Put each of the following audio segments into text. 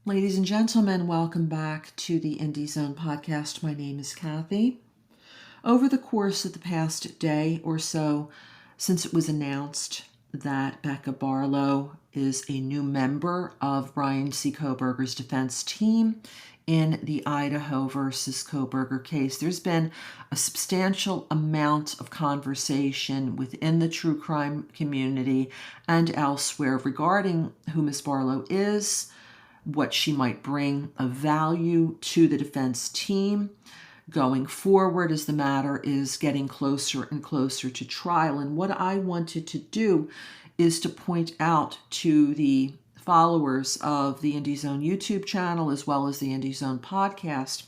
Ladies and gentlemen, welcome back to the IndieZoNe podcast. My name is Kathy. Over the course of the past day or so, since it was announced that Bicka Barlow is a new member of Brian C. Kohberger's defense team in the Idaho versus Kohberger case, there's been a substantial amount of conversation within the true crime community and elsewhere regarding who Ms. Barlow is, what she might bring of value to the defense team going forward as the matter is getting closer and closer to trial. And what I wanted to do is to point out to the followers of the IndieZoNe YouTube channel as well as the IndieZoNe podcast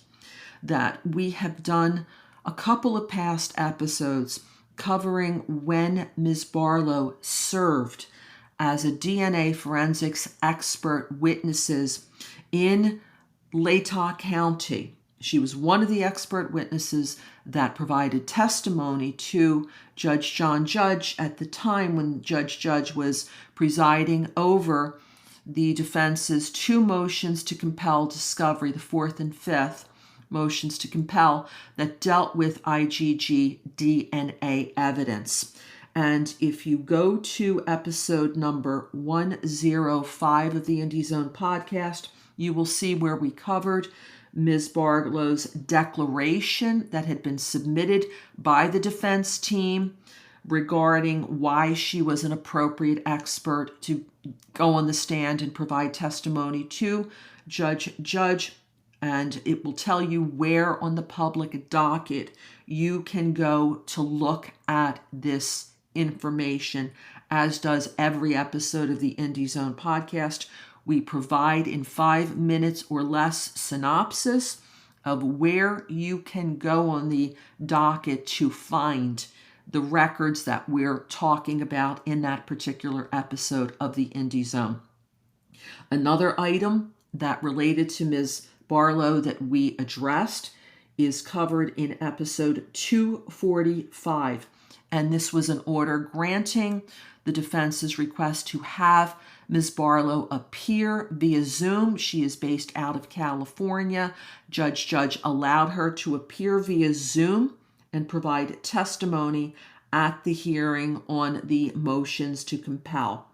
that we have done a couple of past episodes covering when Ms. Barlow served as a DNA forensics expert witnesses in Latah County. She was one of the expert witnesses that provided testimony to Judge John Judge at the time when Judge Judge was presiding over the defense's two motions to compel discovery, the fourth and fifth motions to compel that dealt with IgG DNA evidence. And if you go to episode number 105 of the IndieZoNe podcast, you will see where we covered Ms. Barlow's declaration that had been submitted by the defense team regarding why she was an appropriate expert to go on the stand and provide testimony to Judge Judge. And it will tell you where on the public docket you can go to look at this information, as does every episode of the IndieZoNe podcast. We provide in 5 minutes or less synopsis of where you can go on the docket to find the records that we're talking about in that particular episode of the IndieZoNe. Another item that related to Ms. Barlow that we addressed is covered in episode 245. And this was an order granting the defense's request to have Ms. Barlow appear via Zoom. She is based out of California. Judge Judge allowed her to appear via Zoom and provide testimony at the hearing on the motions to compel.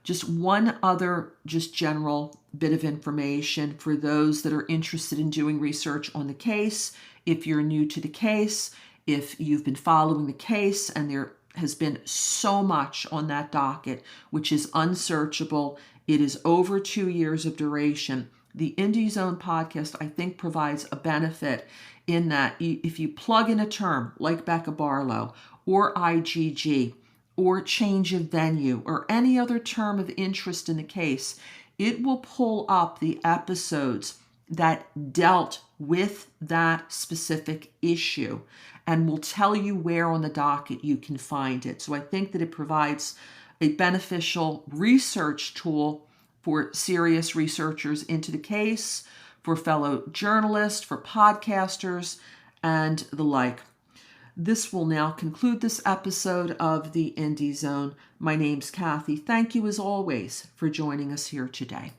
Just one other general bit of information for those that are interested in doing research on the case. If you're new to the case, if you've been following the case and there has been so much on that docket, which is unsearchable, it is over 2 years of duration. The IndieZoNe podcast, I think, provides a benefit in that if you plug in a term like Bicka Barlow or IgG or change of venue or any other term of interest in the case, it will pull up the episodes that dealt with that specific issue and will tell you where on the docket you can find it. So I think that it provides a beneficial research tool for serious researchers into the case, for fellow journalists, for podcasters, and the like. This will now conclude this episode of the IndieZoNe. My name's Kathy. Thank you as always for joining us here today.